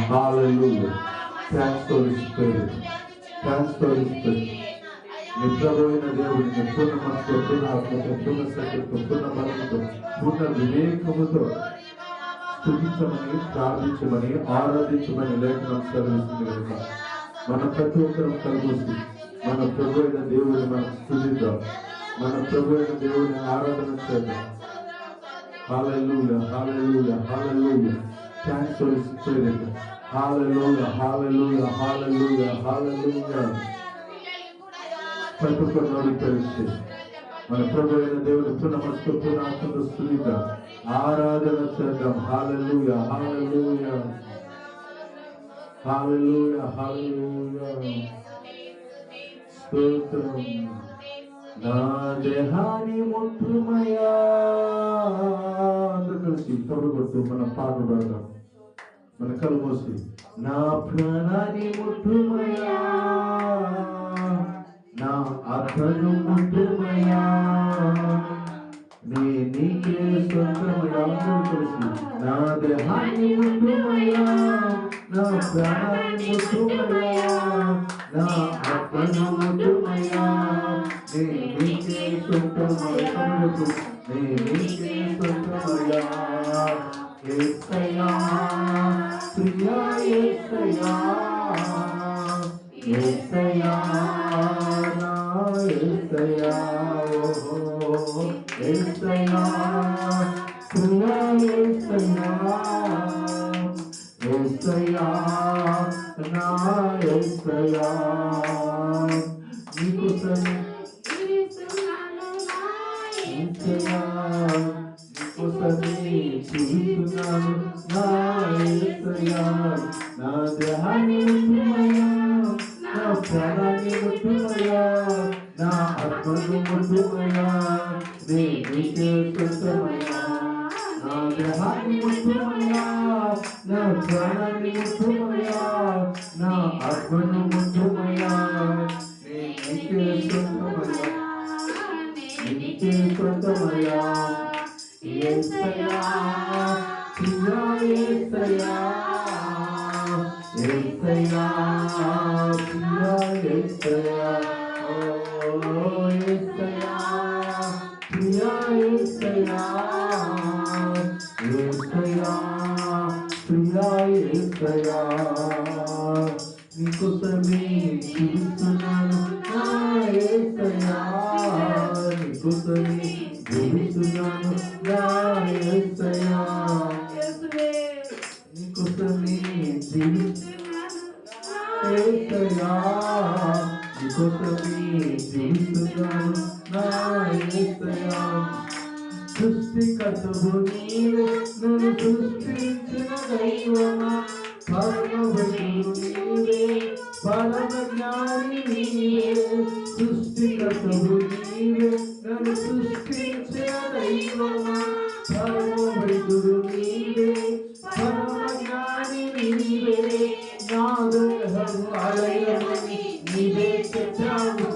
Hallelujah. Thanks Holy Spirit. Thanks Holy Spirit. నీ ప్రభువైన దేవుని నీ పూర్ణ మనసుతో, పూర్ణ ఆత్మతో, పూర్ణ శక్తితో, పూర్ణ బలంతో, పూర్ణ వివేకముతో స్తుతించమని, ప్రార్థించమని, ఆరాధించమని లేఖనం సెలవిస్తుంది కనుక మన ప్రతి ఒక్కరం కలుగుతుంది. మన ప్రభువైన దేవుని మనం స్తుతిద్దాం, మన ప్రభువైన దేవుని ఆరాధన చేద్దాం. Hallelujah, hallelujah, hallelujah. Thanks for his spirit. Hallelujah, hallelujah, hallelujah, hallelujah. ప్రతి ఒక్కరు నోరు తెరిచి మన ప్రభువైన దేవుని పూర్ణ మనసుతో, పూర్ణ ఆత్మతో స్తుతిద్దాం, ఆరాధన చేద్దాం. హల్లెలూయా, హల్లెలూయా, హల్లెలూయా, హల్లెలూయా. స్తోత్రం. నా దేహాన్ని ముట్టుమయ్యా. అందరూ కలిసి తోడు కొడుతూ మనం పాట పాడదాం. మన కళ్ళు మూసి నా ప్రాణాన్ని ముట్టుమయ్యా, నా ఆత్మను ముట్టుమయ్యా, నీకే సొంతమయ్యా. అందరూ కలిసి నా దేహాన్ని ముట్టుమయ్యా, నా ప్రాణాన్ని ముట్టుమయ్యా, నా ఆత్మను ముట్టుమయ్యా, నీకే సొంతమయ్యా, నీకే సొంతమయ్యా. యేసయ్యా, ప్రియా యేసయ్యా, యేసయ్యా, నా యేసయ్యా, ఓ యేసయ్యా, ప్రియా యేసయ్యా, యేసయ్యా, నా యేసయ్యా. నీకోసమే యేసయ్యా, నీకోసమే జీవిస్తున్నాను నా యేసయ్యా. నా దేహాన్ని ముట్టుమయ్యా, నా ప్రాణాన్ని ముట్టుమయ్యా, నా ఆత్మను ముట్టుమయ్యా, నీకే సొంతమయ్యా. నా దేహాన్ని ముట్టుమయ్యా, నా ప్రాణాన్ని ముట్టుమయ్యా, నా ఆత్మను ముట్టుమయ్యా, నీకే సొంతమయ్యా, నీకే సొంతమయ్యా. యేసయ్యా, ప్రియా యేసయ్యా, యేసయ్యా, ప్రియా యేసయ్యా, ఓ యేసయ్యా, ప్రియా యేసయ్యా, యేసయ్యా, ప్రియా యేసయ్యా. నీకోసమే జీవిస్తున్నాను నా యేసయ్యా, నీకోసమే జీవిస్తున్నాను నా యేసయ్యా, నీకోసమే జీవిస్తున్నాను యేసయ్యా, నీకోసమే జీవిస్తున్నాను నా యేసయ్యా. సృష్టికర్తవు నీవే, నన్ను సృష్టించిన దైవమా, పరమవైద్యుడు నీవే, పరమ జ్ఞాని నీవే. సృష్టికర్తవు నీవే, నన్ను సృష్టించిన దైవమా, పరమవైద్యుడు నీవే, పరమ జ్ఞాని నీవే. నా దేహము ఆలయమని నీవే చెప్పావు,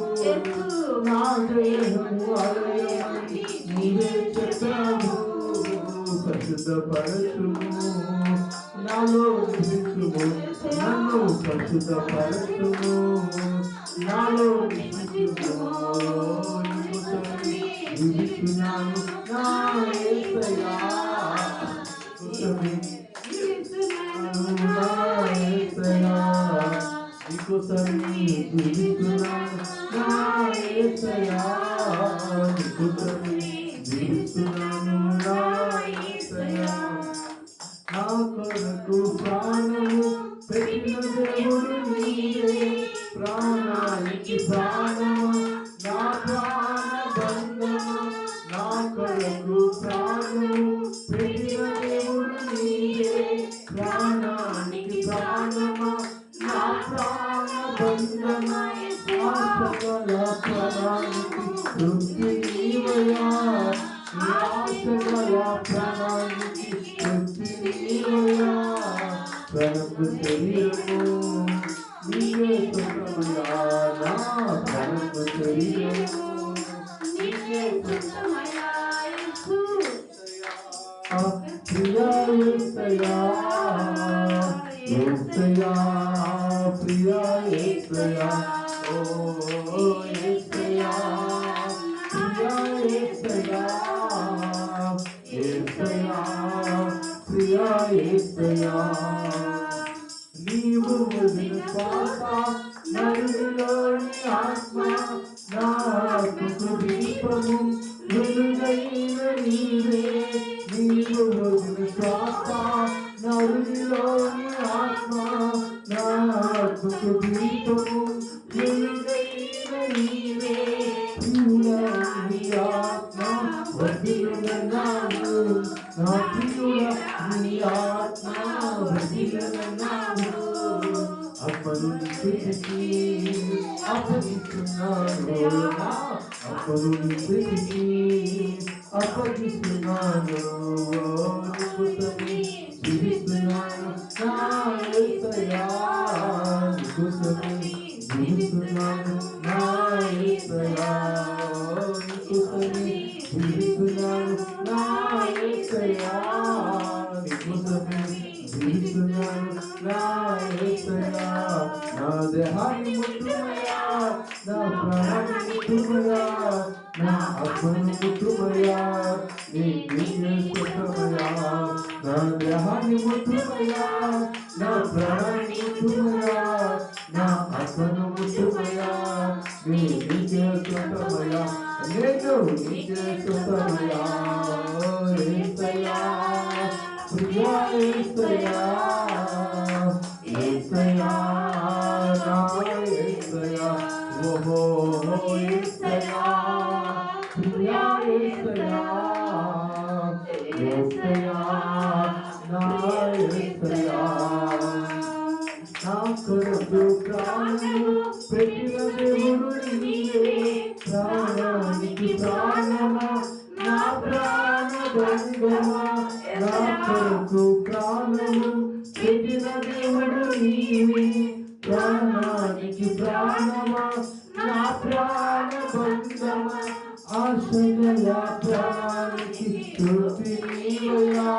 నా దేహము ఆలయమని నీవే చెప్పావు. పరిశుద్ధపరచుము, నాలో నివసించుము, నన్ను పరిశుద్ధపరచుము, నాలో నివసించుము. జీవిస్తున్నాను నా యేసయ్యా, నా యేసయ్యా, నీకోసమే జీవిస్తున్నాను నా యేసయ్యా, నీకోసమే జీవిస్తున్నాను నా యేసయ్యా. నా కొరకు ప్రాణము పెట్టిన దేవుడు నీవే, ప్రాణానికి ప్రాణమా, నా ప్రాణ బంధమా. నా కొరకు ప్రాణము పెట్టిన దేవుడు నీవే, ప్రాణానికి ప్రాణమా, నా ప్రాణ బంధమా. నా సకల ప్రాణానికి తృప్తి నీవయ్యా, నా సకల ప్రాణానికి తృప్తి నీవయ్యా. ప్రాణము శరీరము నీవే సొంతమయ్యా, నా ప్రాణము శరీరము నీవే సొంతమయ్యా. ప్రియా యేసయ్యా, యేసయ్యా ప్రియా యేసయ్యా ఓ యేసయ్యా ప్రియా యేసయ్యా యేసయ్యా ప్రియా యేసయ్యా నీవు వదిలిన శ్వాస నరుడిలోని ఆత్మ నా ఆత్మకు దీపము వెలుగైన నీవే నీవు వదిలిన శ్వాస నరుడిలోని ఆత్మ నా ఆత్మకు దీపము వెలుగైన నీవే ప్రియుడా నీ ఆత్మ వదిలినాను నా ప్రియుడా నీ ఆత్మ వదిలినాను అప్పను స్థితికి అప్పగిస్తున్నాను అప్పను స్థితికి అప్పగిస్తున్నాను జీవిస్తున్నాను నా యేసయ్యా నీకోసమే జీవిస్తున్నాను నా యేసయ్యా నీకోసమే జీవిస్తున్నాను నా యేసయ్యా నీకోసమే జీవిస్తున్నాను నా యేసయ్యా నా దేహాన్ని ముట్టుమయ్యా నా ప్రాణాన్ని ముట్టుమయ్యా నా ఆత్మను ముట్టుమయ్యా నీకే స్వతమయ్యా నా దేహాన్ని ముట్టుమయ్యా నా ప్రాణాన్ని ముట్టుమయ్యా నా ఆత్మను ముట్టుమయ్యా నీకే స్వతమయ్యా నేను నీకే స్వతమయ్యా యేసయ్యా ప్రియా యేసయ్యా యేసయ్యా నా యేసయ్యా ఓహో యేసయ్యా ప్రియా యేసయ్యా యేసయ్యా నా యేసయ్యా నా కొరకు ప్రాణము పెట్టిన దేవుడు నీవే ప్రాణానికి ప్రాణమా నా ప్రాణ బంధమా నా కొరకు ప్రాణము పెట్టిన దేవుడు నీవే ప్రాణానికి ప్రాణమా నా ప్రాణ బంధమా ఆశగల ప్రాణానికి తృప్తి నీవయ్యా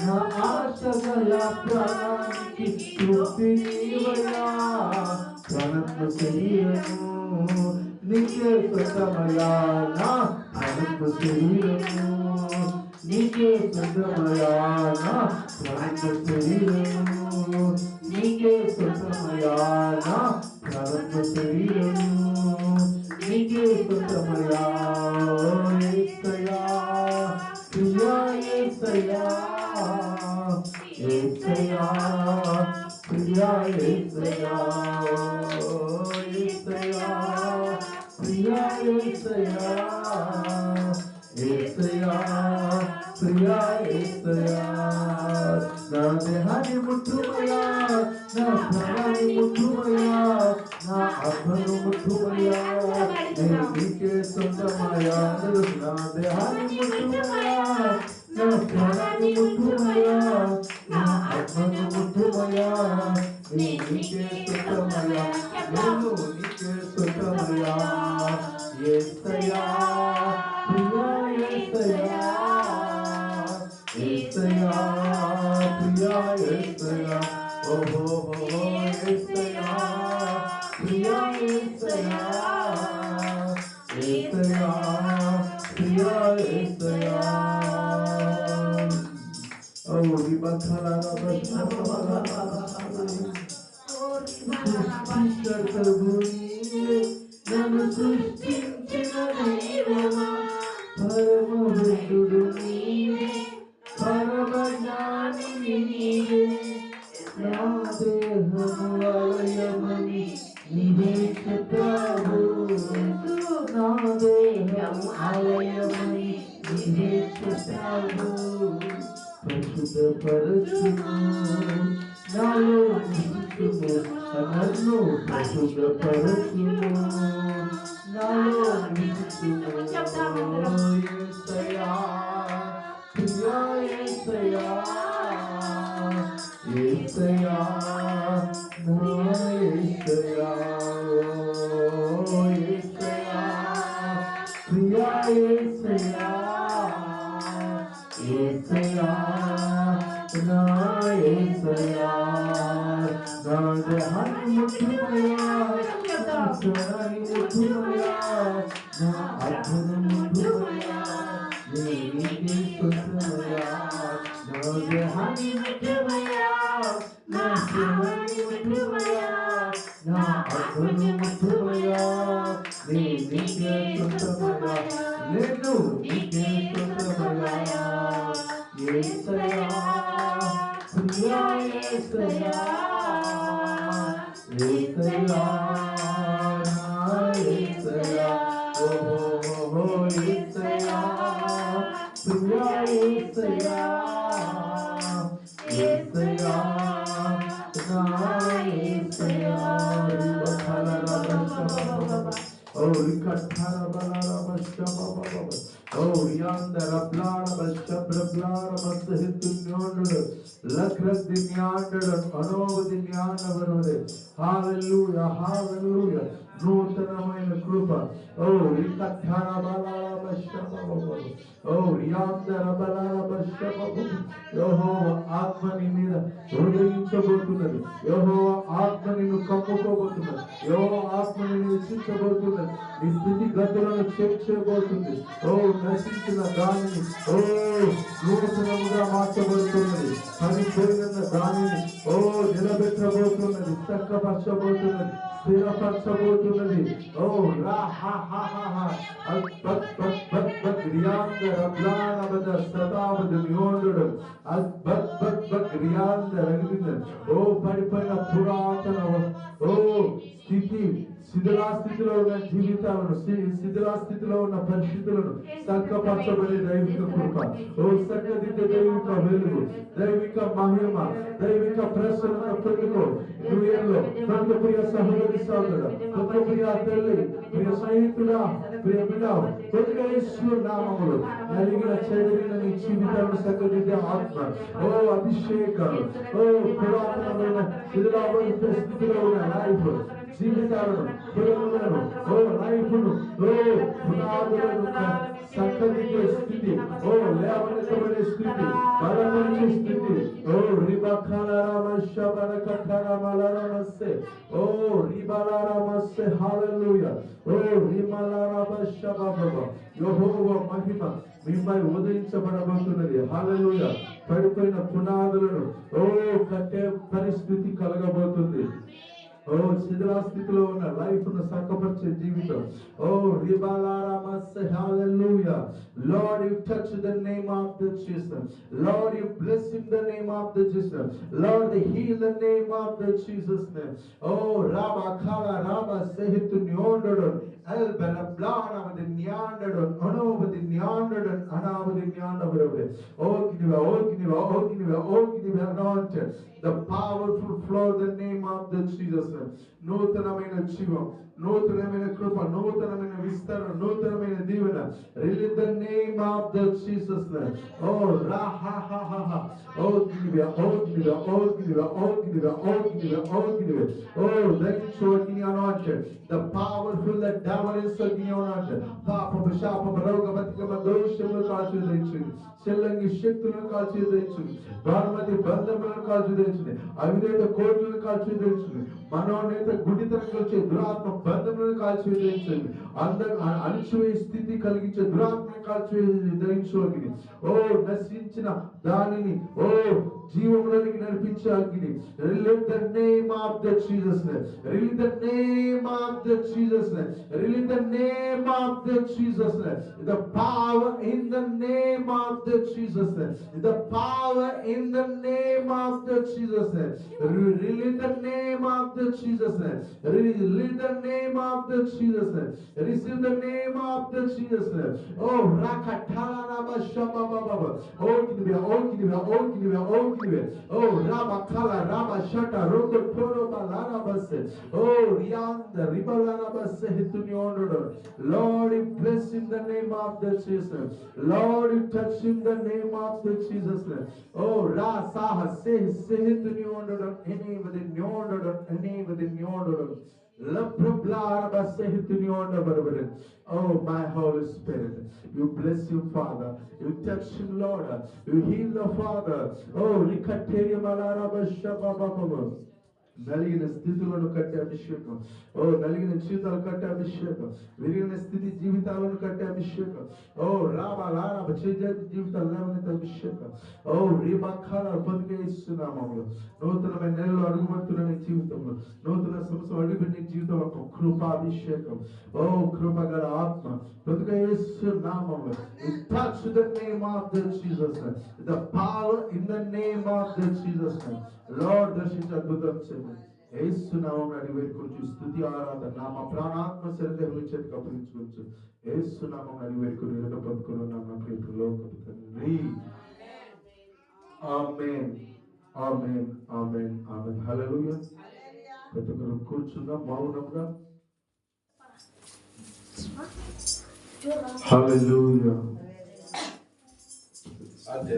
నా ఆశగల ప్రాణానికి తృప్తి నీవయ్యా ప్రాణము శరీరము నీకే స్వతమయ్యా నా ప్రాణము శరీరము నీకే స్వతమయ్యా నా ప్రాణము శరీరము నీకే స్వతమయ్యా నా ప్రాణము శరీరము నీకే స్వతమయ్యా యేసయ్యా ప్రియా యేసయ్యా యేసయ్యా ప్రియా యేసయ్యా యేసయ్యా ప్రియా యేసయ్యా యేసయ్యా ప్రియా యేసయ్యా నా దేహాన్ని ముట్టుమయ్యా నా ప్రాణాన్ని ముట్టుమయ్యా నా ఆత్మను ముట్టుమయ్యా నీకే సొంతమయ్యా నా దేహాన్ని ముట్టుమయ్యా నా ప్రాణాన్ని ముట్టుమయ్యా నా ఆత్మను ముట్టుమయ్యా నీకే సొంతమయ్యా నేను నీకే సొంతమయ్యా యేసయ్యా ప్రియా యేసయ్యా యేసయ్యా ప్రియా యేసయ్యా ఓహో యేసయ్యా ప్రియా యేసయ్యా యేసయ్యా ప్రియా యేసయ్యా ఓ విబద్ధలా నన్ను సృష్టించిన దైవమా పరమభక్తుడు నీవే పరమజ్ఞాని నీవే నా దేహము ఆలయమని నీవే చెప్పావు నా దేహము ఆలయమని నీవే చెప్పావు పరిశుద్ధపరచుము నాలో నిలుచుము నన్ను పరిశుద్ధపరచుము నాలో నిలుచుము యేసయ్యా ప్రియా యేసయ్యా యేసయ్యా నా యేసయ్యా యేసయ్యా ప్రియా యేసయ్యా యేసయ్యా నా యేసయ్యా నా దేహాన్ని ముట్టుమయ్యా, నా స్వరాన్ని ముట్టుమయ్యా, నా ఆత్మను ముట్టుమయ్యా, నీకే స్తుతిమయ్యా. నా దేహాన్ని ముట్టుమయ్యా, నా స్వరాన్ని ముట్టుమయ్యా, నా ఆత్మను ముట్టుమయ్యా, నీకే స్తుతిమయ్యా. నేను నీకే స్తుతిమయ్యా. యేసయ్యా, ప్రియా యేసయ్యా, యేసయ్యా, నా యేసయ్యా, ఓ యేసయ్యా, ప్రియా యేసయ్యా, యేసయ్యా, నా యేసయ్యా. Oh, rikatara balara basha baba baba. Oh, yandara blara basha blara basha hitunyonudu. Lakrak dinyanadu anova dinyanavarude. Hallelujah, hallelujah. నూతనమైన కృప. ఓ రికథర బలాల బషబబబ. ఓ రియాందర బలాల బషబబబ. యెహోవా ఆత్మ నీ మీద ఉదయించబోతున్నది. యెహోవా ఆత్మ నిన్ను కప్పుకోబోతున్నది. యెహోవా ఆత్మ నిన్ను రక్షించబోతున్నది. నీ స్థితి గతులను చేర్చబోతుంది. ఓ నశించిన దానిని ఓ నూతనముగా మార్చబోతున్నది. పడిపోయిన దానిని ఓ నిలబెట్టబోతున్నది. చక్కపరచబోతున్నది. స్థిరపరచబోతున్నది. ఓ రా హా హా హా హా అద్భుత్ బత్ బత్ రియాందర బ్లాన బద సదాబద న్యోండుడు అద్భుత్ రియాందర రగిలింది. ఓ పడిపోయిన పురాతన ఓ స్థితి శిథిలాస్థితిలో ఉన్న జీవితాలను శిథిలాస్థితిలో ఉన్న పరిస్థితులను చక్కపరచబడే దైవిక కృప. ఓ చక్కదిద్దే దైవిక వెలుగు, దైవిక మహిమ, దైవిక ప్రసన్నత పొందుకో. న్యూయర్లో ప్రతి ప్రియ సహోదరి సోదరుడు, ప్రతి ప్రియ తల్లి, ప్రియ స్నేహితుడా, ప్రియ బిడ్డ, కొద్దిగా యేసు నామములో నలిగిన చెదిరిన నీ జీవితాలను చక్కదిద్దే ఆత్మ, ఓ అభిషేకం, ఓ పురాతనమైన శిథిలావస్థ స్థితిలో ఉన్న లైఫ్ జీవితాలను పురోగమనను ఓ లైఫ్ను ఓ పునాదులను చక్కదిద్దే స్థితి, ఓ లేవనెత్తబడే స్థితి, బలపరిచే స్థితి. ఓ రిబఖలరామశ బరకఠరమలరమస్సే, ఓ రిబలరమస్సే. హల్లెలూయా. ఓ రిమలరమశ బబబ. యెహోవా మహిమ మీపై ఉదయించబడబోతున్నది. హల్లెలూయా. పడిపోయిన పునాదులను ఓ కట్టే పరిస్థితి కలగబోతుంది. ఓ శిథిలాస్థితిలో ఉన్న లైఫ్ ను చక్కపరిచే జీవితం. ఓ రిబాలారామస్. హల్లెలూయా. Lord, you touch the name of the Jesus. Lord, you bless in the name of the Jesus. Lord, they heal the name of the Jesus name. Oh, Rabba Kala Rabba Sehitu Nyondodon Elbera Blana with the Nyandodon Ono with the Nyandodon Ana with the Nyandodon. Oh, Kiniva, anointed. The powerful flow, the name of the Jesus. నూతనమైన జీవం, నూతనమైన కృప, నూతనమైన విస్తరణ, నూతనమైన దీవెన. Release the name of the Jesus. ఓ రా హా హా హా హా. ఓ గినివా, ఓ గినివా, ఓ గినివా, ఓ గినివా, ఓ గినివా, ఓ గినివా. ఓ దయచు గిని anointed. The powerful, the devil is గిని anointed. పాపము, శాపము, రోగ బతికమ, దోషములు కాల్చివేయించు. చెల్లంగి శక్తులను కాల్చివేయించు. బాణమతి బంధములను కాల్చివేయించు. అవినేత కోట్లను కాల్చివేయించు. మనోనేత గుడితనంలో వచ్చే దురాత్మ బంధములను కాల్చివేయించండి. అణిచివేయ స్థితి కలిగించే దురాత్మను కాల్చివేయించు. ఓ నశించిన దానిని ఓ జీవంలోనికి నడిపించే అగ్ని. Release the name of the Jesus. Release the name of the Jesus. Release the name of the Jesus. The power in the name of the Jesus. The power in the name of the Jesus. Release the name of the Jesus. Release the name of the Jesus. Receive the name of the Jesus. Oh, rakatala raba shaba baba. Oh, kinibe, oh kinibe, oh kinibe, oh kinibe. Oh, raba kala raba shata roko toro balara basse. Oh, rianda ribalara basse hitunyondo. Lord, you bless in the name of the Jesus. Lord, you touch in the name of the Jesus. Oh, ra saha se hitunyondo. Any within yondo, any within yondo. Oh, my Holy Spirit, you bless you, Father. You touch him, Lord. You heal the Father. Oh, నలిగిన స్థితులను కట్టే అభిషేకం. ఓ నలిగిన జీవితాలు కట్టే అభిషేకం. విరిగిన స్థితి జీవితాలను కట్టే అభిషేకం. ఓ రాబా లారాబ జీవితాలు లేవనెత్తే అభిషేకం. ఓ రీబాఖాల బతికే ఇస్తున్నాము. నూతనమైన నెలలో అడుగుపడుతున్న నీ జీవితంలో, నూతన సంవత్సరం అడుగు నీ జీవితం ఒక కృపాభిషేకం. ఓ కృపగల ఆత్మ బతికే ఇస్తున్నాము. Touch the name of the Jesus. The power in the name of the Jesus. Lord, దర్శించి అద్భుతం చేయండి. యేసు నామమున అడిగి వేడుకొంచు. స్తుతి ఆరాధన నామ ప్రాణాత్మ శరీరం చేతికి అప్పగించుకోవచ్చు. యేసు నామమున అడిగి వేడుకొని ఎదుట పొందుకున్నాం నా ప్రియ లోకపు తండ్రి. ఆమేన్ ఆమేన్ ఆమేన్ ఆమేన్. హల్లెలూయా. ప్రతి ఒక్కరు కూర్చుందాం మౌనంగా. హల్లెలూయా. అదే